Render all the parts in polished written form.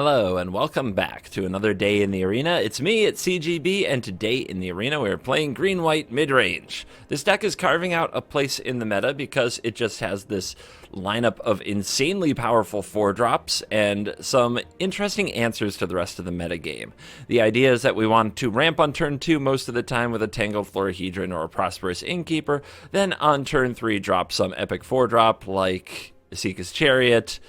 Hello and welcome back to another day in the arena. It's me, it's CGB, and today in the arena we're playing green-white mid-range. This deck is carving out a place in the meta because it just has this lineup of insanely powerful 4-drops and some interesting answers to the rest of the meta game. The idea is that we want to ramp on turn 2 most of the time with a Tangled Florahedron or a Prosperous Innkeeper, then on turn 3 drop some epic 4-drop like Esika's Chariot,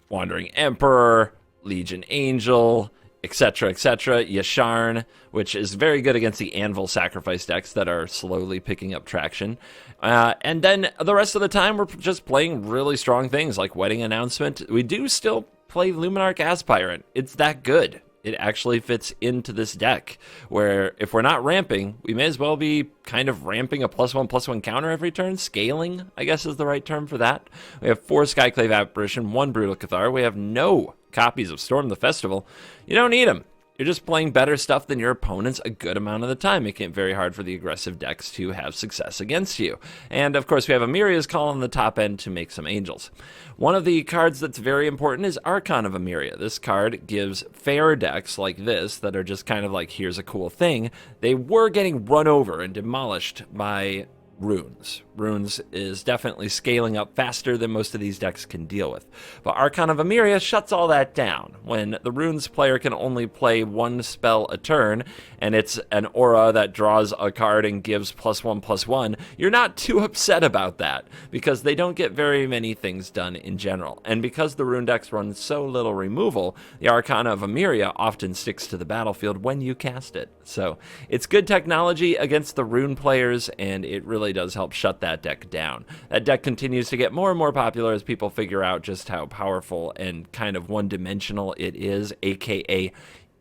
Wandering Emperor, Legion Angel, etc., Yasharn, which is very good against the Anvil sacrifice decks that are slowly picking up traction. And then the rest of the time, we're just playing really strong things like Wedding Announcement. We do still play Luminarch Aspirant. It's that good. It actually fits into this deck, where if we're not ramping, we may as well be kind of ramping a +1/+1 counter every turn. Scaling, I guess, is the right term for that. We have 4 Skyclave Apparition, 1 Brutal Cathar. We have no copies of Storm the Festival. You don't need them. You're just playing better stuff than your opponents a good amount of the time, making it very hard for the aggressive decks to have success against you. And of course, we have Amiria's Call on the top end to make some angels. One of the cards that's very important is Archon of Emiria. This card gives fair decks like this that are just kind of like, here's a cool thing. They were getting run over and demolished by Runes. Runes is definitely scaling up faster than most of these decks can deal with. But Archon of Emiria shuts all that down. When the Runes player can only play 1 spell a turn, and it's an aura that draws a card and gives +1/+1, you're not too upset about that, because they don't get very many things done in general. And because the Rune decks run so little removal, the Archon of Emiria often sticks to the battlefield when you cast it. So it's good technology against the Rune players, and it really does help shut that deck down. That deck continues to get more and more popular as people figure out just how powerful and kind of one-dimensional it is, aka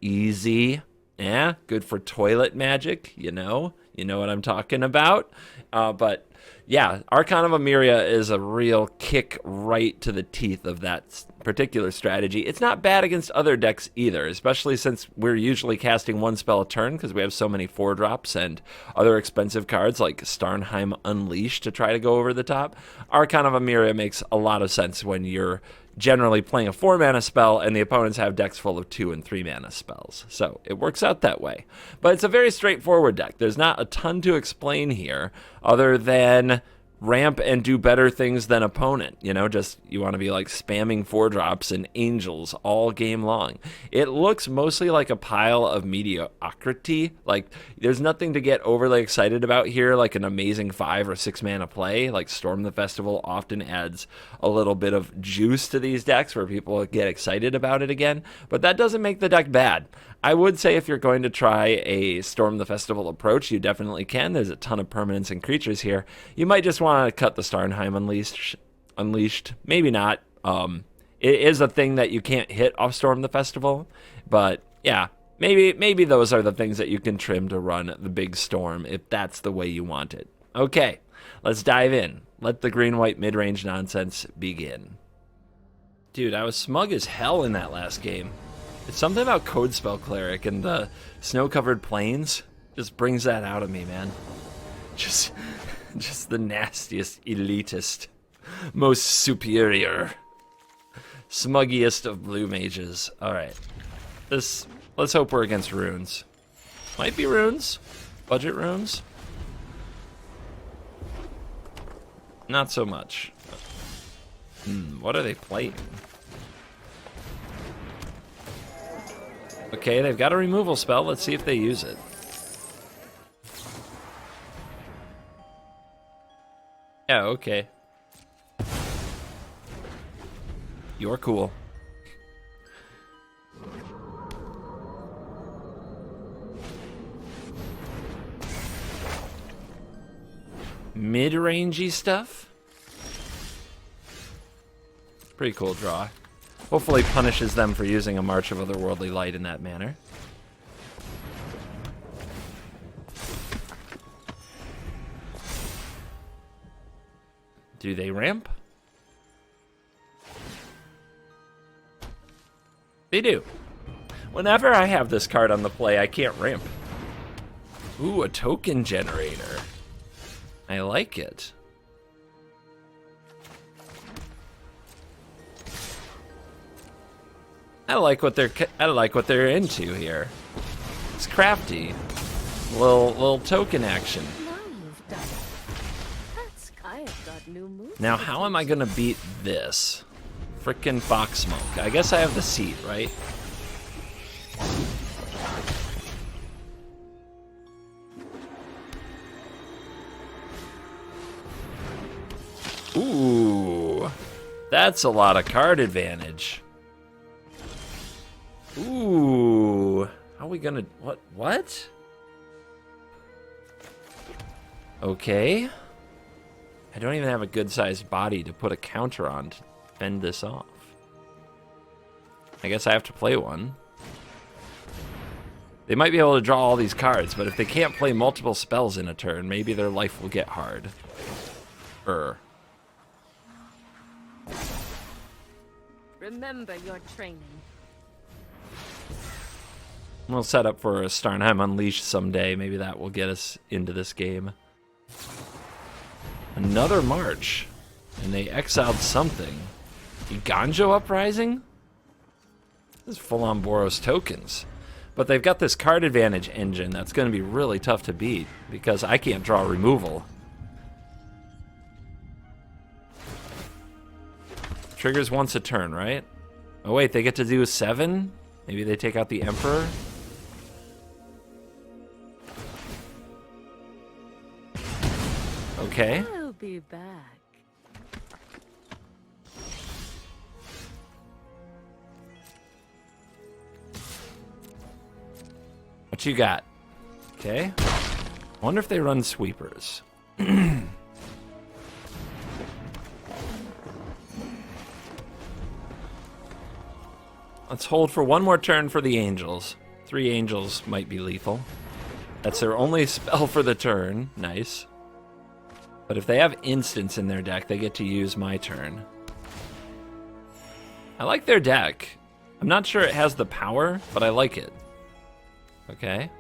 easy. Yeah, good for toilet magic, you know what I'm talking about. But yeah, Archon of Emiria is a real kick right to the teeth of that particular strategy. It's not bad against other decks either, especially since we're usually casting 1 spell a turn because we have so many 4-drops and other expensive cards like Starnheim Unleashed to try to go over the top. Archon of Emiria makes a lot of sense when you're generally playing a 4-mana spell and the opponents have decks full of 2 and 3-mana spells. So it works out that way. But it's a very straightforward deck. There's not a ton to explain here other than ramp and do better things than opponent. Just you want to be like spamming 4-drops and angels all game long. It looks mostly like a pile of mediocrity. Like there's nothing to get overly excited about here, like an amazing 5 or 6 mana play. Like Storm the Festival often adds a little bit of juice to these decks where people get excited about it again, but that doesn't make the deck bad. I would say if you're going to try a Storm the Festival approach, you definitely can. There's a ton of permanents and creatures here. You might just want to cut the Starnheim Unleashed. Maybe not. It is a thing that you can't hit off Storm the Festival, but yeah, maybe those are the things that you can trim to run the big Storm if that's the way you want it. Okay, let's dive in. Let the green-white mid-range nonsense begin. Dude, I was smug as hell in that last game. It's something about Codespell Cleric and the snow-covered plains just brings that out of me, man. Just the nastiest, elitist, most superior, smuggiest of blue mages. All right, let's hope we're against runes. Might be runes, budget runes. Not so much. What are they playing? Okay, they've got a removal spell. Let's see if they use it. Yeah, okay. You're cool. Mid-rangey stuff? Pretty cool draw. Hopefully punishes them for using a March of Otherworldly Light in that manner. Do they ramp? They do. Whenever I have this card on the play, I can't ramp. Ooh, a token generator. I like it. I like what they're into here. It's crafty. Little token action. Now you've done it. That's kind of got new moves. Now, how am I gonna beat this? Frickin' Fox Smoke. I guess I have the seat, right? Ooh, that's a lot of card advantage. Ooh, how are we gonna, what? Okay. I don't even have a good-sized body to put a counter on to fend this off. I guess I have to play one. They might be able to draw all these cards, but if they can't play multiple spells in a turn, maybe their life will get hard. Remember your training. We'll set up for a Starnheim Unleashed someday. Maybe that will get us into this game. Another March. And they exiled something. Iganjo Uprising? This is full-on Boros tokens. But they've got this card advantage engine that's going to be really tough to beat because I can't draw removal. Triggers once a turn, right? Oh wait, they get to do 7? Maybe they take out the Emperor? Okay. I'll be back. What you got? Okay. Wonder if they run sweepers. Let's hold for one more turn for the Angels. 3 Angels might be lethal. That's their only spell for the turn. Nice. But if they have instants in their deck, they get to use my turn. I like their deck. I'm not sure it has the power, but I like it. Okay.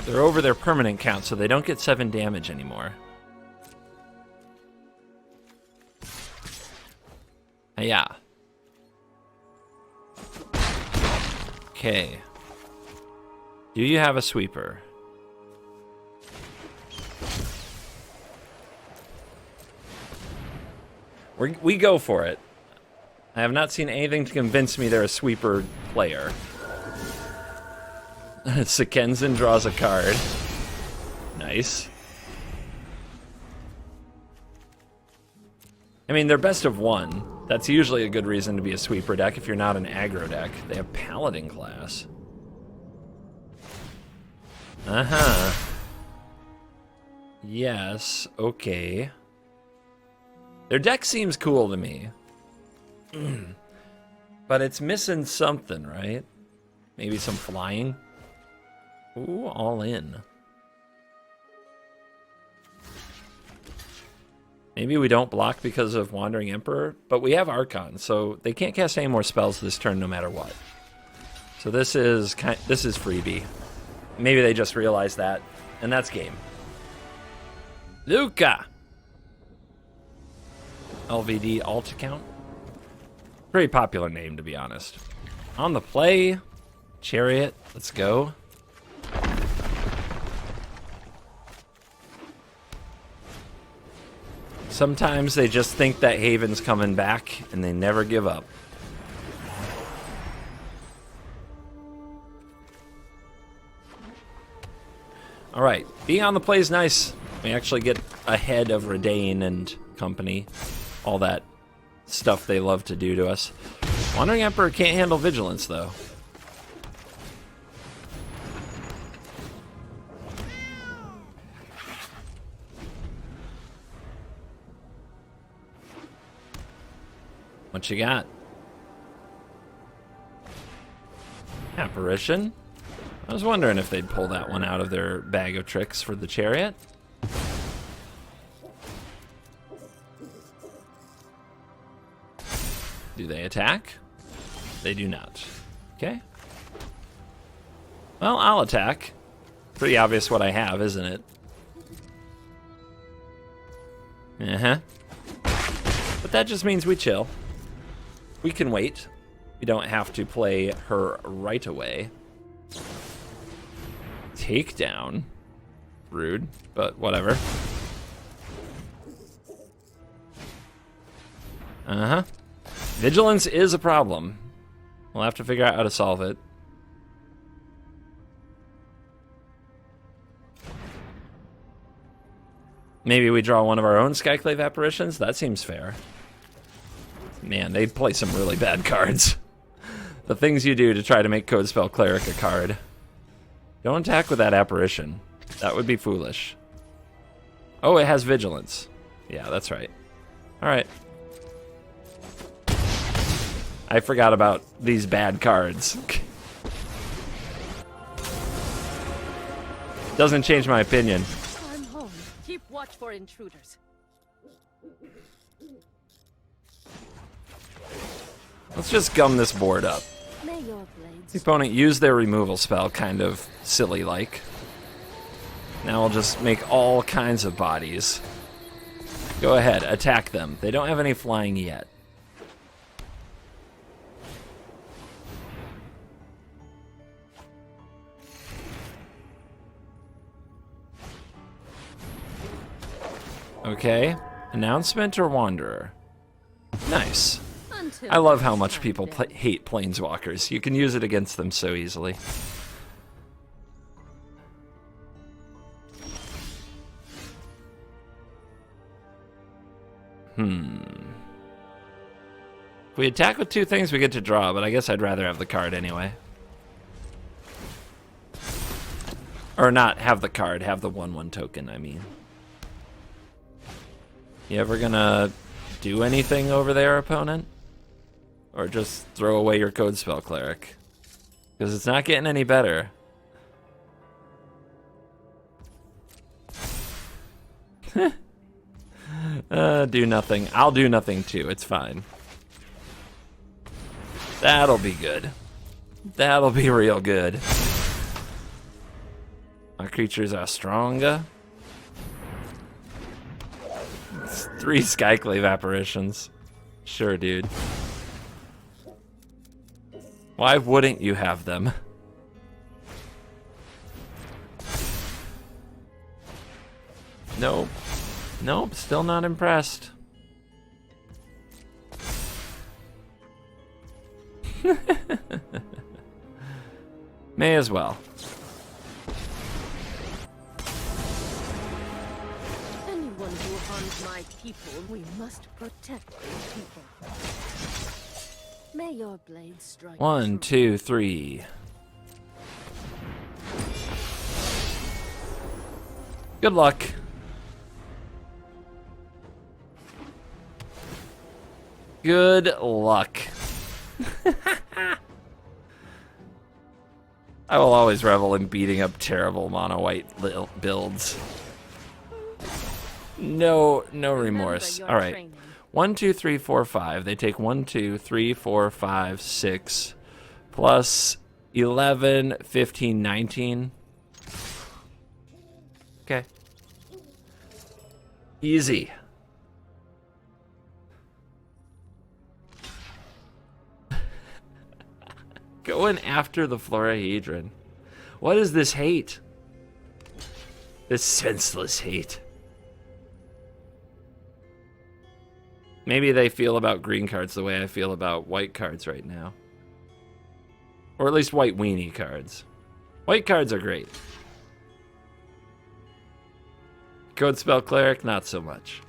They're over their permanent count, so they don't get 7 damage anymore. Yeah. Okay. Do you have a sweeper? We go for it. I have not seen anything to convince me they're a sweeper player. Sekenzin draws a card. Nice. I mean, they're best of 1. That's usually a good reason to be a sweeper deck if you're not an aggro deck. They have Paladin class. Uh-huh. Yes, okay. Their deck seems cool to me. But it's missing something, right? Maybe some flying? Ooh, all in. Maybe we don't block because of Wandering Emperor, but we have Archon, so they can't cast any more spells this turn no matter what. So this is freebie. Maybe they just realized that, and that's game. Luca! LVD alt account. Pretty popular name, to be honest. On the play, Chariot, let's go. Sometimes they just think that Haven's coming back, and they never give up. All right, being on the play is nice. We actually get ahead of Redane and company. All that stuff they love to do to us. Wandering Emperor can't handle Vigilance, though. What you got? Apparition? I was wondering if they'd pull that one out of their bag of tricks for the Chariot. Do they attack? They do not. Okay. Well, I'll attack. Pretty obvious what I have, isn't it? Uh-huh. But that just means we chill. We can wait. We don't have to play her right away. Takedown. Rude, but whatever. Uh-huh. Vigilance is a problem. We'll have to figure out how to solve it. Maybe we draw one of our own Skyclave Apparitions? That seems fair. Man, they play some really bad cards. The things you do to try to make Codespell Cleric a card. Don't attack with that Apparition. That would be foolish. Oh, it has Vigilance. Yeah, that's right. Alright. I forgot about these bad cards. Doesn't change my opinion. I'm home. Keep watch for intruders. Let's just gum this board up. May your blades. The opponent used their removal spell kind of silly-like. Now I'll just make all kinds of bodies. Go ahead, attack them. They don't have any flying yet. Okay. Announcement or Wanderer? Nice. I love how much people hate Planeswalkers. You can use it against them so easily. If we attack with two things, we get to draw, but I guess I'd rather have the card anyway. Or not have the card, have the 1/1 token, I mean. You ever gonna do anything over there, opponent? Or just throw away your Codespell Cleric? Because it's not getting any better. Do nothing. I'll do nothing too, it's fine. That'll be good. That'll be real good. My creatures are stronger. It's 3 Skyclave Apparitions. Sure, dude. Why wouldn't you have them? Nope. Nope, still not impressed. May as well. Anyone who harms my people, we must protect those people. May your blades strike. 1, 2, 3. Good luck. Good luck. I will always revel in beating up terrible mono-white builds. No remorse. All right. 1, 2, 3, 4, 5. They take 1, 2, 3, 4, 5, 6, plus 11, 15, 19. Okay. Easy. Going after the Florahedron. What is this hate? This senseless hate. Maybe they feel about green cards the way I feel about white cards right now. Or at least white weenie cards. White cards are great. Codespell Cleric, not so much.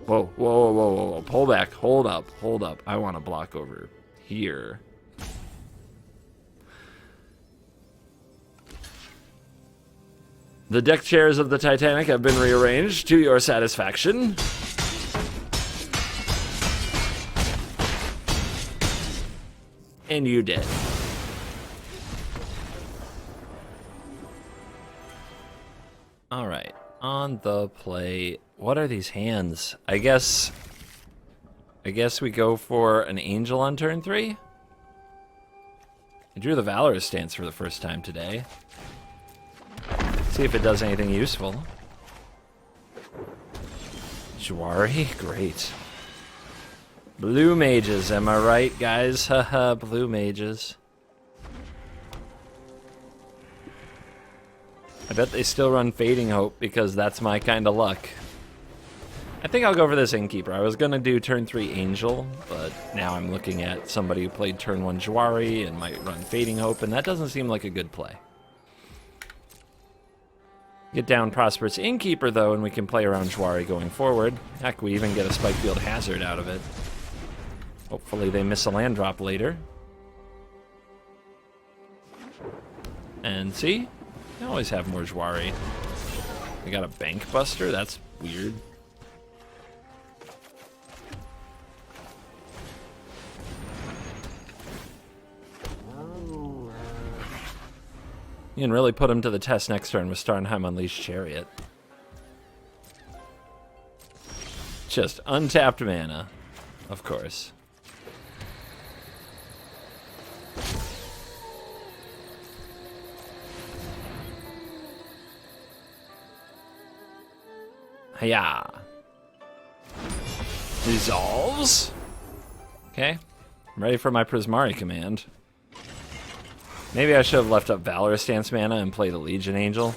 Whoa, whoa, whoa, whoa, whoa. Pull back. Hold up. Hold up. I want to block over here. The deck chairs of the Titanic have been rearranged to your satisfaction. And you did. All right, on the play. What are these hands? I guess we go for an Angel on turn 3? I drew the Valorous stance for the first time today. See if it does anything useful. Jwari, great. Blue mages, am I right, guys? Haha, blue mages. I bet they still run Fading Hope because that's my kind of luck. I think I'll go for this Innkeeper. I was going to do turn 3 Angel, but now I'm looking at somebody who played turn 1 Jwari and might run Fading Hope, and that doesn't seem like a good play. Get down Prosperous Innkeeper, though, and we can play around Jwari going forward. Heck, we even get a Spikefield Hazard out of it. Hopefully they miss a land drop later. And see? They always have more Jwari. We got a Bank Buster? That's weird. You can really put him to the test next turn with Starnheim Unleashed Chariot. Just untapped mana, of course. Hiya. Dissolves. Okay. I'm ready for my Prismari command. Maybe I should have left up Valorous Stance mana and played a Legion Angel.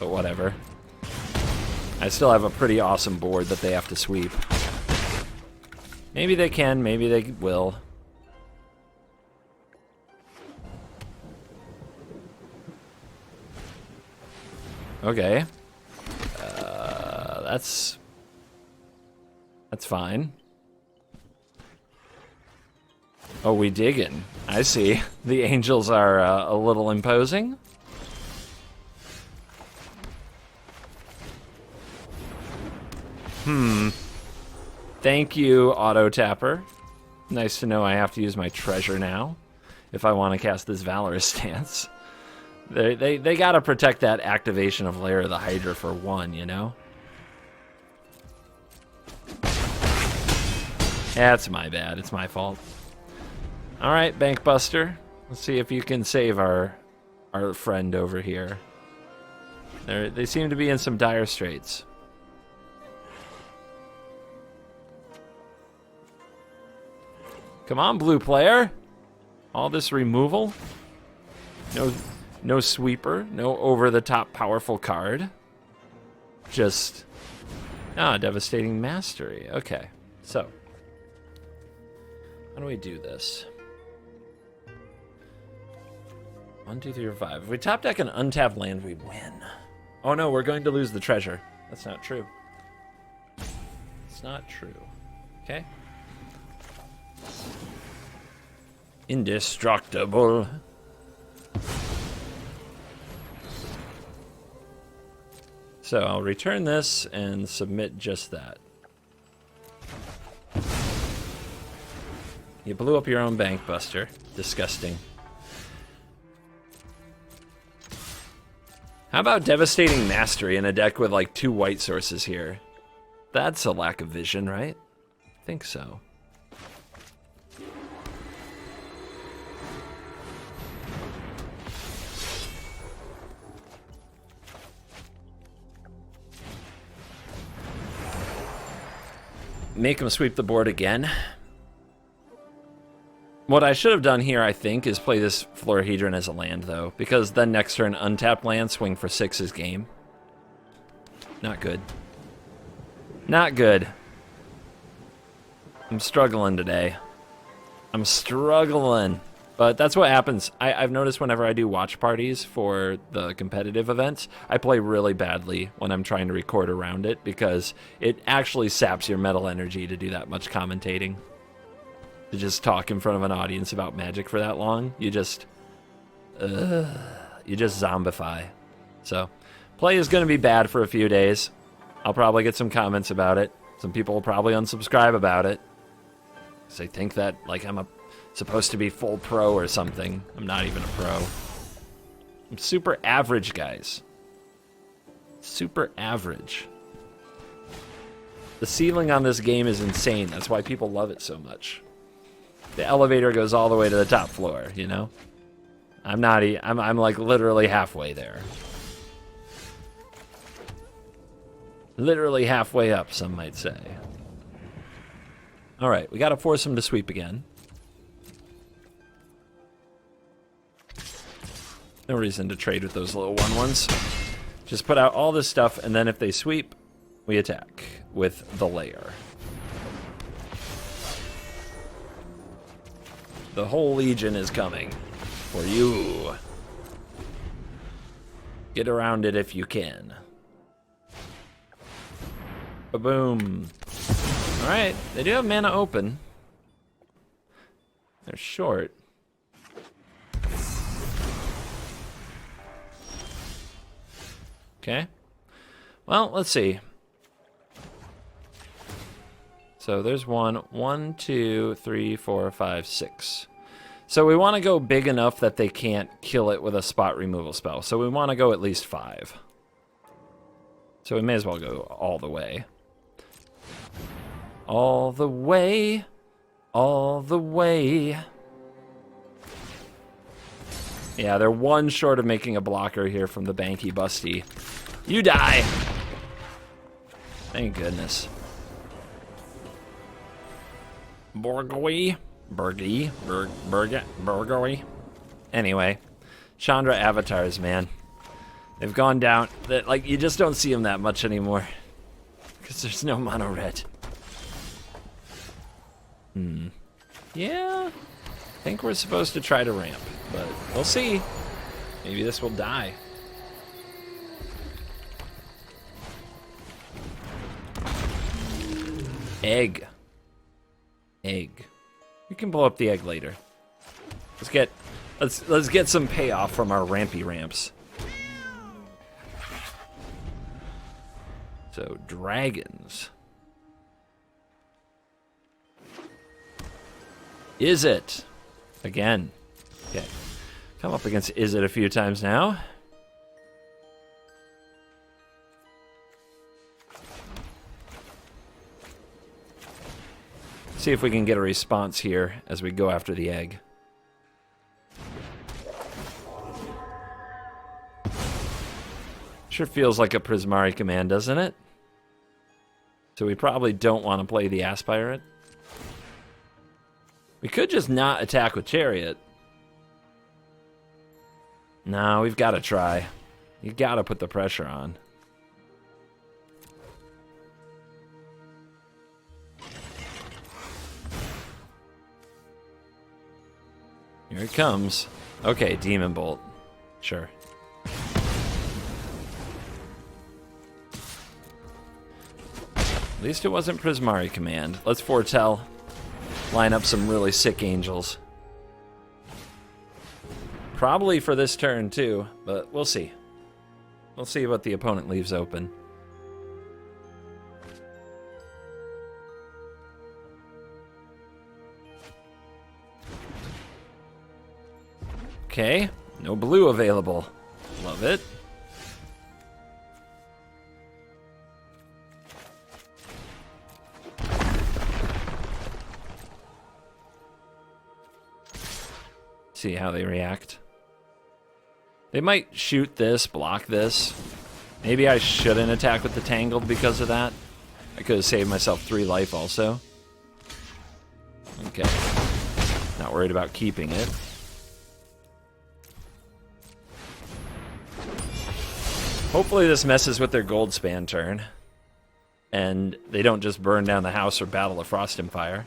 But whatever. I still have a pretty awesome board that they have to sweep. Maybe they can, maybe they will. Okay. That's fine. Oh, we diggin'. I see. The angels are a little imposing. Thank you, Auto Tapper. Nice to know I have to use my treasure now if I want to cast this Valorous Stance. They gotta protect that activation of Lair of the Hydra for one, you know? That's my bad. It's my fault. All right, Bank Buster. Let's see if you can save our friend over here. They seem to be in some dire straits. Come on, blue player. All this removal. No sweeper. No over-the-top powerful card. Just Devastating Mastery. Okay, so how do we do this? 1, 2, 3, or 5. If we top deck an untapped land, we win. Oh no, we're going to lose the treasure. That's not true. It's not true. Okay. Indestructible. So I'll return this and submit just that. You blew up your own Bank Buster. Disgusting. How about Devastating Mastery in a deck with like 2 white sources here? That's a lack of vision, right? I think so. Make him sweep the board again. What I should have done here, I think, is play this Florahedron as a land, though, because then next turn, untapped land, swing for 6 is game. Not good. Not good. I'm struggling today. I'm struggling. But that's what happens. I've noticed whenever I do watch parties for the competitive events, I play really badly when I'm trying to record around it because it actually saps your mental energy to do that much commentating. To just talk in front of an audience about Magic for that long, you just zombify. So, play is going to be bad for a few days. I'll probably get some comments about it. Some people will probably unsubscribe about it. Because they think that, like, I'm supposed to be full pro or something. I'm not even a pro. I'm super average, guys. Super average. The ceiling on this game is insane. That's why people love it so much. The elevator goes all the way to the top floor, you know? I'm not. I'm like literally halfway there. Literally halfway up, some might say. All right, we got to force him to sweep again. No reason to trade with those little 1/1s. Just put out all this stuff, and then if they sweep, we attack with the layer. The whole Legion is coming for you. Get around it if you can. Ba-boom. Alright, they do have mana open. They're short. Okay. Well, let's see. So there's 1, 2, 3, 4, 5, 6. So we want to go big enough that they can't kill it with a spot removal spell. So we want to go at least 5. So we may as well go all the way. All the way. All the way. Yeah, they're 1 short of making a blocker here from the Banky Busty. You die! Thank goodness. Borgoy. Borgoy. Anyway, Chandra avatars, man. They've gone down. Like, you just don't see them that much anymore. Because there's no mono red. Yeah. I think we're supposed to try to ramp. But we'll see. Maybe this will die. Egg. Egg. We can blow up the egg later. Let's get some payoff from our rampy ramps. So dragons. Is it? Again. Okay. Come up against Is It a few times now. See if we can get a response here as we go after the egg. Sure feels like a Prismari command, doesn't it? So we probably don't want to play the Aspirate. We could just not attack with Chariot. No, we've got to try. You got to put the pressure on. Here it comes. Okay, Demon Bolt. Sure. At least it wasn't Prismari command. Let's foretell. Line up some really sick angels. Probably for this turn too, but we'll see. We'll see what the opponent leaves open. Okay, no blue available. Love it. See how they react. They might shoot this, block this. Maybe I shouldn't attack with the Tangled because of that. I could have saved myself 3 life also. Okay. Not worried about keeping it. Hopefully this messes with their gold span turn. And they don't just burn down the house or battle a Frost and Fire.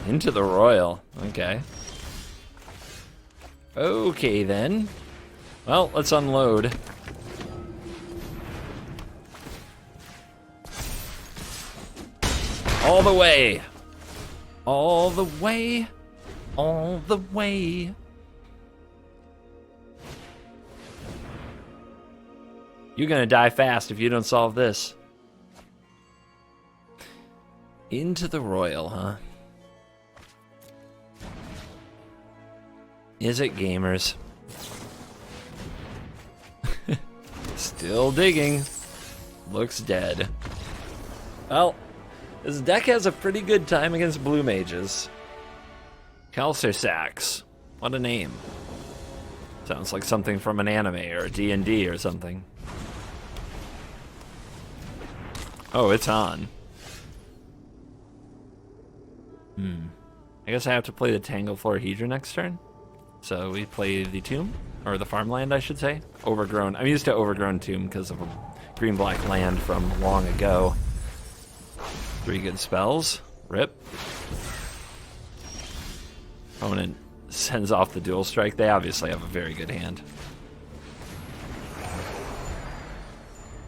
Into the Royal. Okay. Okay, then. Well, let's unload. All the way. All the way. All the way. You're gonna die fast if you don't solve this. Into the Royal, huh? Is it, gamers? Still digging. Looks dead. Well, this deck has a pretty good time against blue mages. Kelsersax. What a name. Sounds like something from an anime or a D&D or something. Oh, it's on. I guess I have to play the Tangleflor Hedra next turn. So we play the Tomb, or the Farmland, I should say. Overgrown. I'm used to Overgrown Tomb because of a green-black land from long ago. 3 good spells. Rip. Opponent sends off the Dual Strike. They obviously have a very good hand.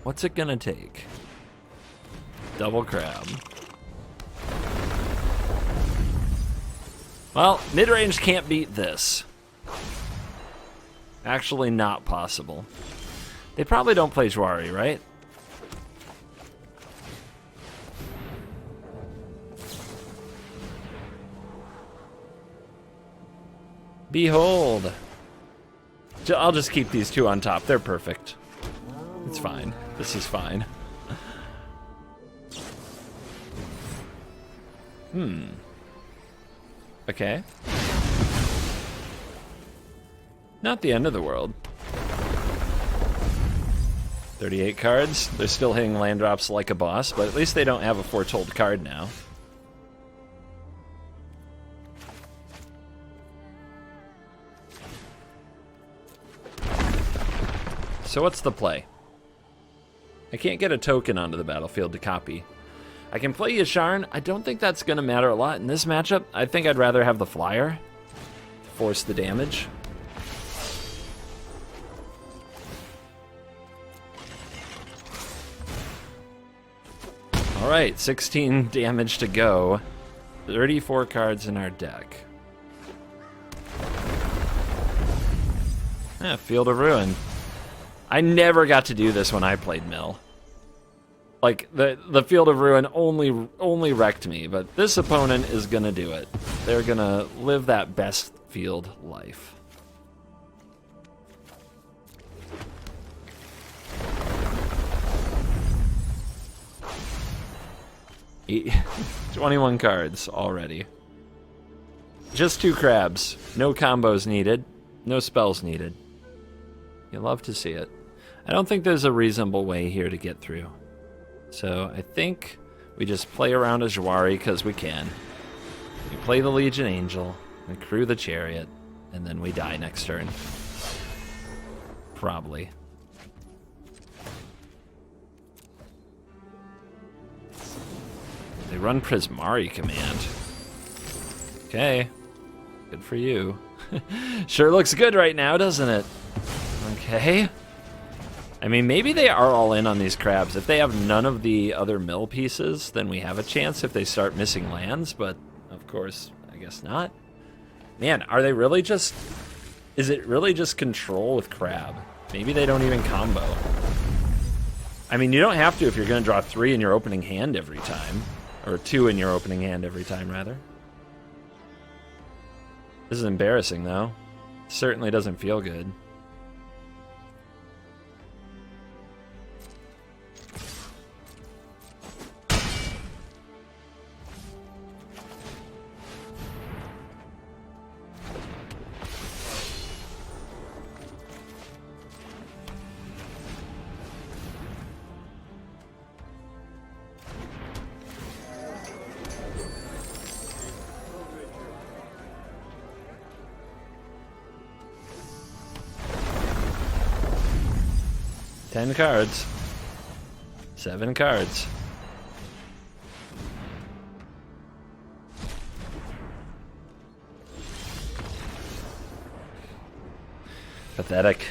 What's it gonna take? Double Crab. Well, Midrange can't beat this. Actually not possible. They probably don't play Jwari, right? Behold. I'll just keep these 2 on top. They're perfect. It's fine. This is fine. Okay. Not the end of the world. 38 cards. They're still hitting land drops like a boss, but at least they don't have a Foretold card now. So what's the play? I can't get a token onto the battlefield to copy. I can play Yasharn. I don't think that's going to matter a lot in this matchup. I think I'd rather have the flyer to force the damage. All right, 16 damage to go. 34 cards in our deck. Field of Ruin. I never got to do this when I played Mill. Like, the Field of Ruin only wrecked me, but this opponent is gonna do it. They're gonna live that best field life. Eight, 21 cards already. Just 2 crabs. No combos needed. No spells needed. You love to see it. I don't think there's a reasonable way here to get through. So I think we just play around a Jwari because we can. We play the Legion Angel, we crew the Chariot, and then we die next turn. Probably. They run Prismari Command. Okay. Good for you. Sure looks good right now, doesn't it? Okay. I mean, maybe they are all in on these crabs. If they have none of the other mill pieces, then we have a chance if they start missing lands, but of course, I guess not. Man, are they really just... Is it really just control with crab? Maybe they don't even combo. I mean, you don't have to if you're going to draw 3 in your opening hand every time. Or 2 in your opening hand every time, rather. This is embarrassing, though. Certainly doesn't feel good. Ten cards. 7 cards. Pathetic.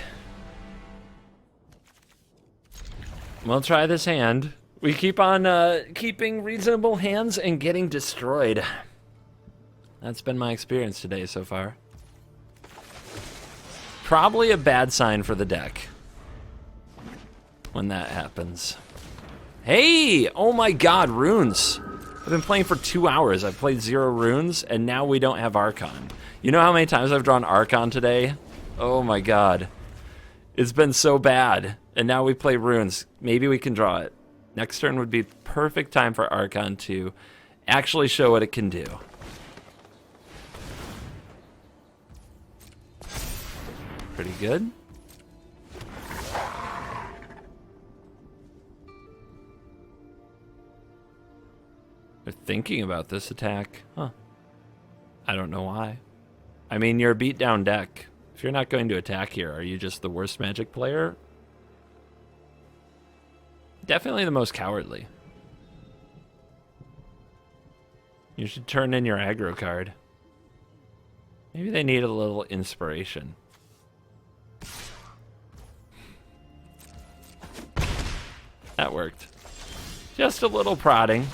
We'll try this hand. We keep on keeping reasonable hands and getting destroyed. That's been my experience today so far. Probably a bad sign for the deck when that happens. Hey! Oh my god, runes! I've been playing for 2 hours. I've played 0 runes, and now we don't have Archon. You know how many times I've drawn Archon today? Oh my god. It's been so bad. And now we play runes. Maybe we can draw it. Next turn would be perfect time for Archon to actually show what it can do. Pretty good. They're thinking about this attack. Huh. I don't know why. I mean, you're a beatdown deck. If you're not going to attack here, are you just the worst Magic player? Definitely the most cowardly. You should turn in your aggro card. Maybe they need a little inspiration. That worked. Just a little prodding.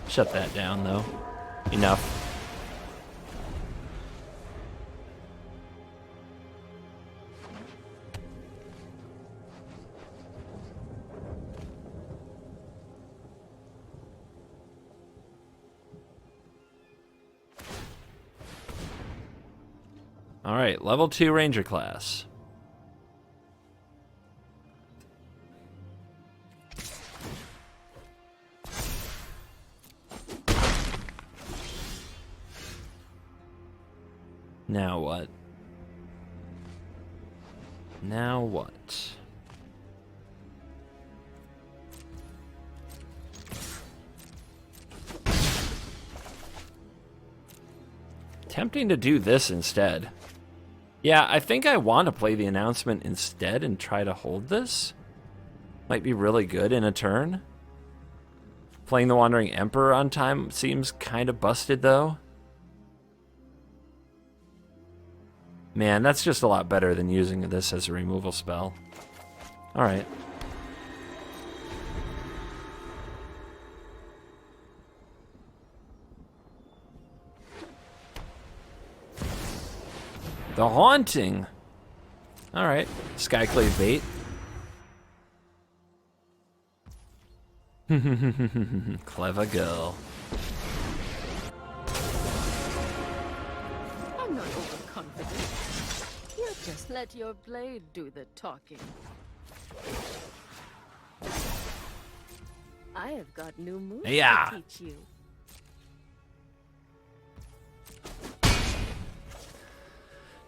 Shut that down, though. Enough. All right, level 2 Ranger class. Now what? Now what? Tempting to do this instead. Yeah, I think I want to play the announcement instead and try to hold this. Might be really good in a turn. Playing the Wandering Emperor on time seems kind of busted, though. Man, that's just a lot better than using this as a removal spell. Alright. The Haunting. Alright. Skyclave bait. Clever girl. I'm not overconfident. You just let your blade do the talking. I have got new moves Yeah. to teach you.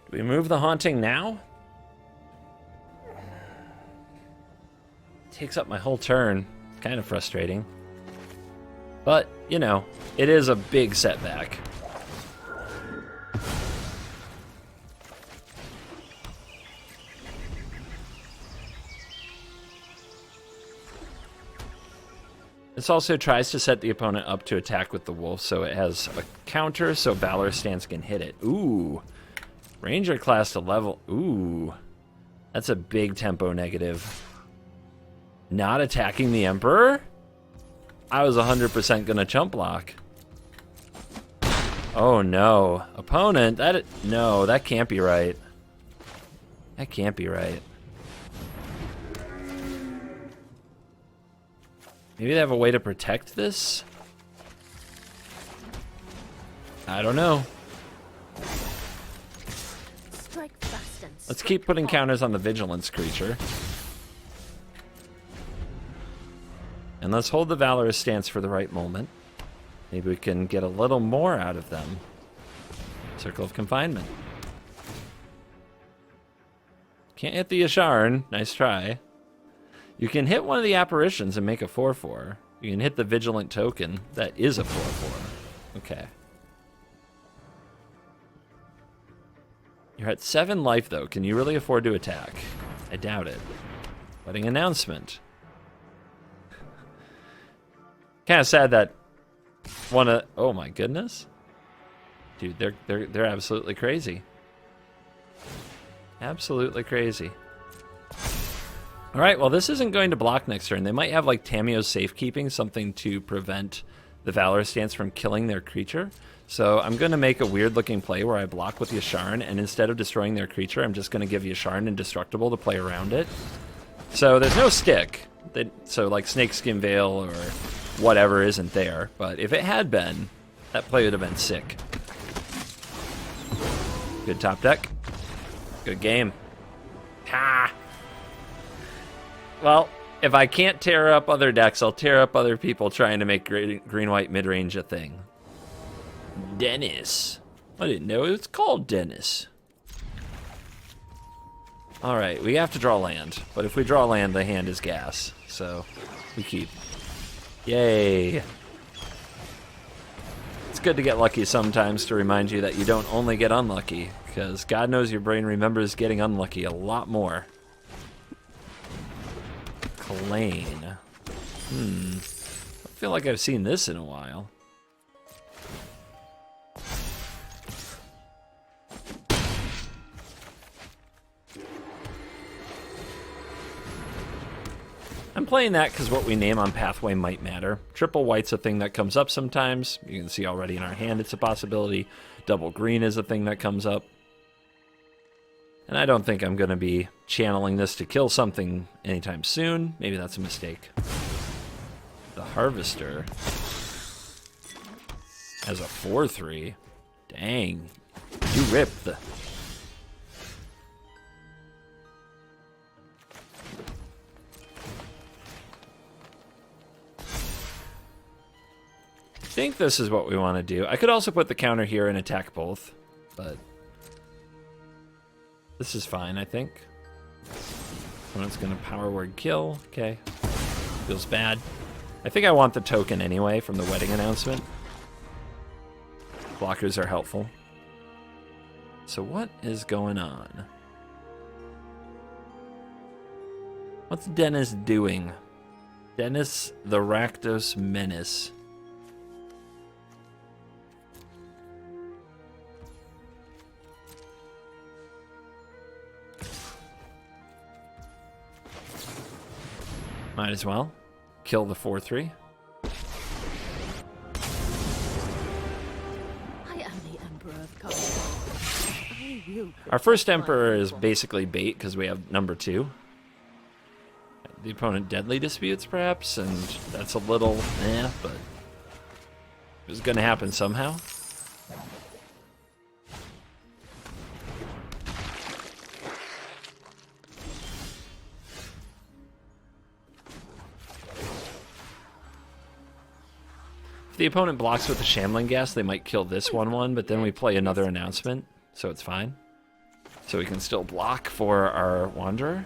Do we move the Haunting now? Takes up my whole turn. Kind of frustrating. But, you know, it is a big setback. This also tries to set the opponent up to attack with the wolf, so it has a counter so Valorous Stance can hit it. Ooh. Ranger class to level. Ooh. That's a big tempo negative. Not attacking the Emperor? I was 100% gonna chump block. Oh no. Opponent, no, that can't be right. That can't be right. Maybe they have a way to protect this? I don't know. Strike fast and Let's keep putting counters on the Vigilance creature. And let's hold the Valorous Stance for the right moment. Maybe we can get a little more out of them. Circle of Confinement. Can't hit the Yasharn. Nice try. You can hit one of the Apparitions and make a 4/4. You can hit the Vigilant token. That is a 4/4. Okay. You're at 7 life, though. Can you really afford to attack? I doubt it. Wedding Announcement. Kind of sad that one of... Oh, my goodness. Dude, they're absolutely crazy. Absolutely crazy. All right, well, this isn't going to block next turn. They might have, like, Tamio's Safekeeping, something to prevent the Valorous Stance from killing their creature. So I'm going to make a weird-looking play where I block with Yasharn, and instead of destroying their creature, I'm just going to give Yasharn Indestructible to play around it. So there's no stick. So, like, Snakeskin Veil or whatever isn't there. But if it had been, that play would have been sick. Good top deck. Good game. Ha! Well, if I can't tear up other decks, I'll tear up other people trying to make green-white mid-range a thing. Dennis. I didn't know it was called Dennis. Alright, we have to draw land. But if we draw land, the hand is gas. So, we keep. Yay! It's good to get lucky sometimes to remind you that you don't only get unlucky. Because God knows your brain remembers getting unlucky a lot more. Clane. I feel like I've seen this in a while. I'm playing that because what we name on Pathway might matter. Triple white's a thing that comes up sometimes. You can see already in our hand it's a possibility. Double green is a thing that comes up. And I don't think I'm going to be channeling this to kill something anytime soon. Maybe that's a mistake. The Harvester has a 4/3. Dang. You ripped the... I think this is what we want to do. I could also put the counter here and attack both, but this is fine, I think. Someone's going to power word kill. Okay. Feels bad. I think I want the token anyway from the wedding announcement. Blockers are helpful. So what is going on? What's Dennis doing? Dennis the Rakdos Menace. Might as well kill the 4/3. I am the Emperor of Kamigawa. I will Our first Emperor is basically bait because we have number 2. The opponent deadly disputes perhaps, and that's a little but it was going to happen somehow. If the opponent blocks with the Shambling Gas, they might kill this 1/1, but then we play another announcement, so it's fine. So we can still block for our Wanderer.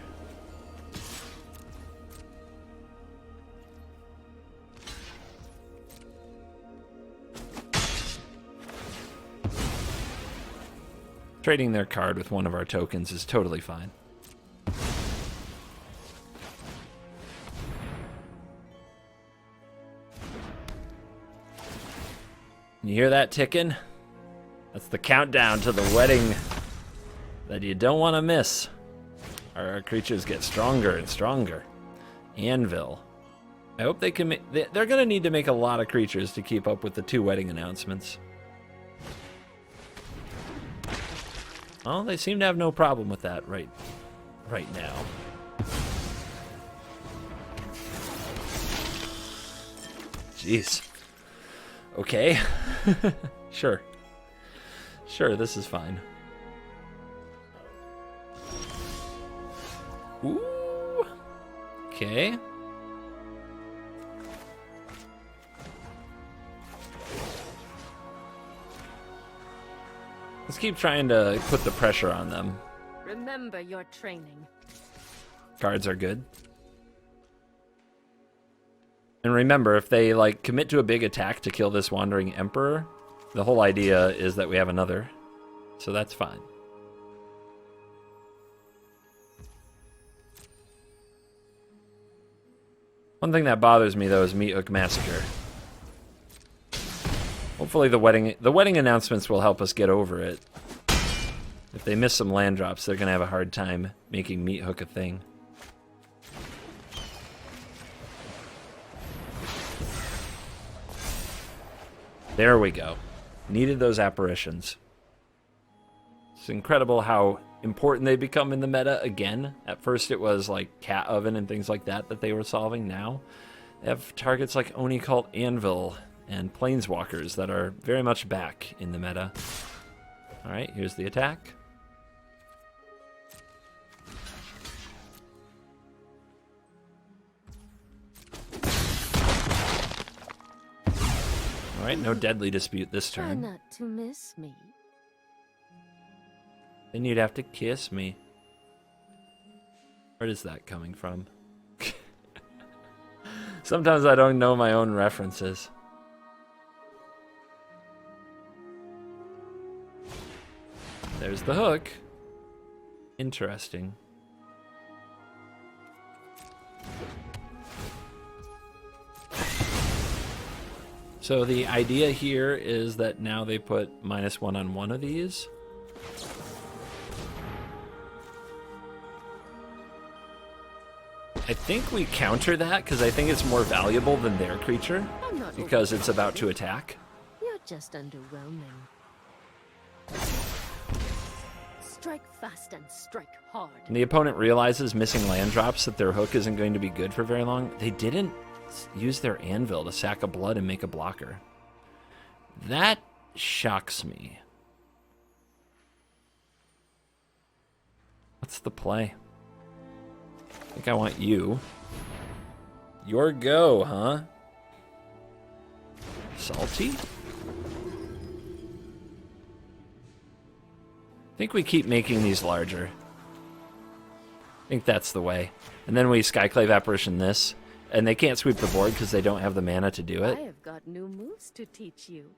Trading their card with one of our tokens is totally fine. You hear that ticking? That's the countdown to the wedding that you don't want to miss. Our creatures get stronger and stronger. Anvil. I hope they can they're going to need to make a lot of creatures to keep up with the 2 wedding announcements. Well, they seem to have no problem with that right now. Jeez. Okay. Sure. Sure, this is fine. Ooh. Okay. Let's keep trying to put the pressure on them. remember your training. Cards are good. And remember, if they like commit to a big attack to kill this Wandering Emperor, the whole idea is that we have another. So that's fine. One thing that bothers me though is Meathook Massacre. Hopefully the wedding announcements will help us get over it. If they miss some land drops, they're gonna have a hard time making Meathook a thing. There we go. Needed those apparitions. It's incredible how important they become in the meta again. At first it was like Cat Oven and things like that that they were solving. Now they have targets like Oni Cult Anvil and Planeswalkers that are very much back in the meta. Alright, here's the attack. Alright, no deadly dispute this Try turn. not to miss me. Then you'd have to kiss me. Where is that coming from? Sometimes I don't know my own references. There's the hook. Interesting. So the idea here is that now they put -1 on one of these. I think we counter that because I think it's more valuable than their creature because it's about to attack. You're just underwhelming. Strike fast and strike hard. And the opponent realizes missing land drops that their hook isn't going to be good for very long. They didn't use their anvil to sack a blood and make a blocker. That shocks me. What's the play? I think I want you. Your go, huh? Salty? I think we keep making these larger. I think that's the way. And then we Skyclave Apparition this. And they can't sweep the board because they don't have the mana to do it. I have got new moves to teach you.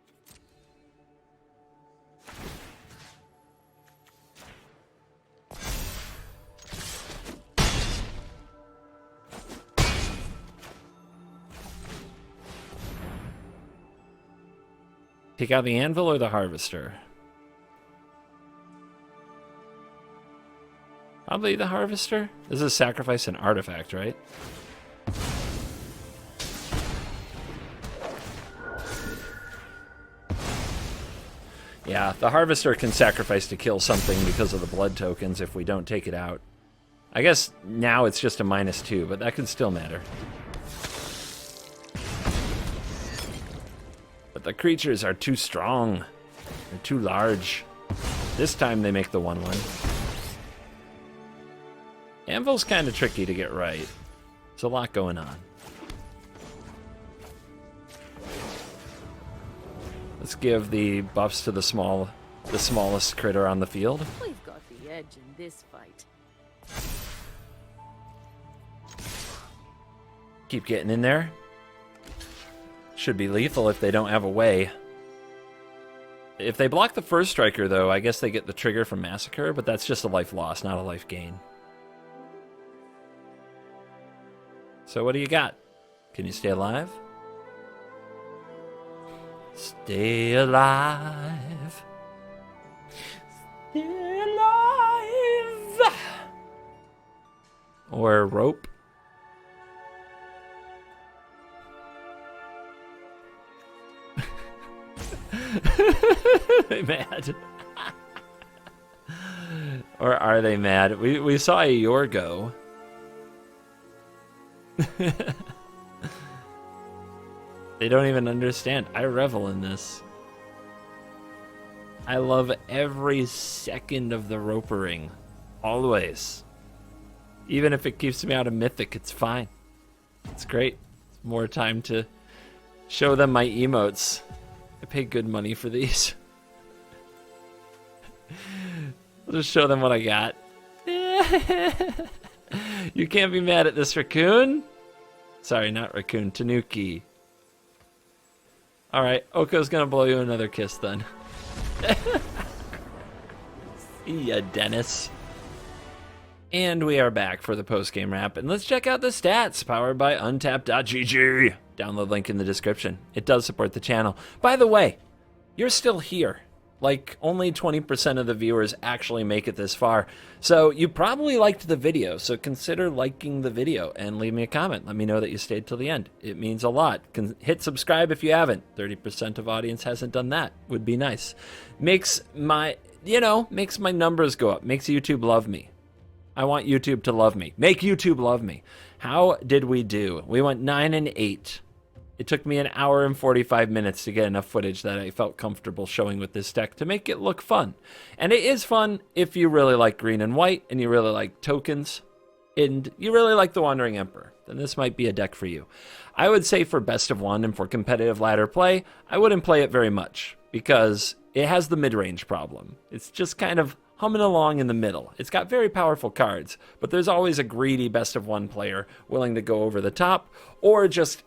Take out the anvil or the harvester? Probably the harvester. This is sacrifice an artifact, right? Yeah, the harvester can sacrifice to kill something because of the blood tokens if we don't take it out. I guess now it's just a -2, but that could still matter. But the creatures are too strong. They're too large. This time they make the 1/1. Anvil's kind of tricky to get right. There's a lot going on. Let's give the buffs to the smallest critter on the field. We've got the edge in this fight. Keep getting in there. Should be lethal if they don't have a way. If they block the first striker, though, I guess they get the trigger from Massacre, but that's just a life loss, not a life gain. So what do you got? Can you stay alive? Stay alive. Stay alive. Or rope. Are they mad? Or are they mad? We saw a Yorgo. They don't even understand. I revel in this. I love every second of the ropering. Always. Even if it keeps me out of Mythic, it's fine. It's great. It's more time to show them my emotes. I pay good money for these. I'll just show them what I got. You can't be mad at this raccoon. Sorry, not raccoon. Tanuki. Alright, Oko's gonna blow you another kiss then. See ya, Dennis. And we are back for the post-game wrap, and let's check out the stats powered by Untapped.gg. Download link in the description. It does support the channel. By the way, you're still here. Like, only 20% of the viewers actually make it this far. So you probably liked the video, so consider liking the video and leave me a comment. Let me know that you stayed till the end. It means a lot. Hit subscribe if you haven't. 30% of audience hasn't done that. Would be nice. Makes my numbers go up. Makes YouTube love me. I want YouTube to love me. Make YouTube love me. How did we do? We went 9 and 8. It took me 1 hour and 45 minutes to get enough footage that I felt comfortable showing with this deck to make it look fun. And it is fun if you really like green and white, and you really like tokens, and you really like the Wandering Emperor. Then this might be a deck for you. I would say for best of one and for competitive ladder play, I wouldn't play it very much, because it has the mid-range problem. It's just kind of humming along in the middle. It's got very powerful cards, but there's always a greedy best of one player willing to go over the top, or just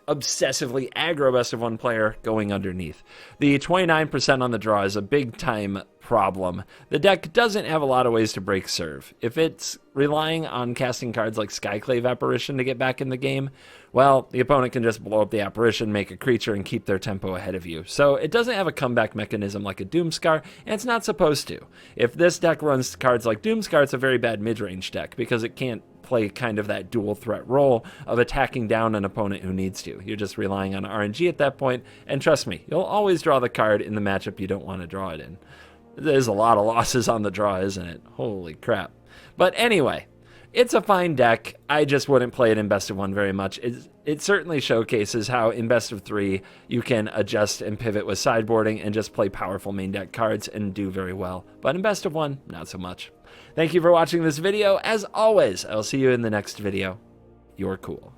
obsessively aggro best of one player going underneath. The 29% on the draw is a big time problem. The deck doesn't have a lot of ways to break serve. If it's relying on casting cards like Skyclave Apparition to get back in the game, well, the opponent can just blow up the apparition, make a creature, and keep their tempo ahead of you. So it doesn't have a comeback mechanism like a Doomscar, and it's not supposed to. If this deck runs cards like Doomscar, it's a very bad mid-range deck because it can't play kind of that dual threat role of attacking down an opponent who needs to. You're just relying on RNG at that point, and trust me, you'll always draw the card in the matchup you don't want to draw it in. There's a lot of losses on the draw, isn't it? Holy crap. But anyway, it's a fine deck. I just wouldn't play it in best of one very much. It certainly showcases how in best of three you can adjust and pivot with sideboarding and just play powerful main deck cards and do very well. But in best of one, not so much. Thank you for watching this video. As always, I'll see you in the next video. You're cool.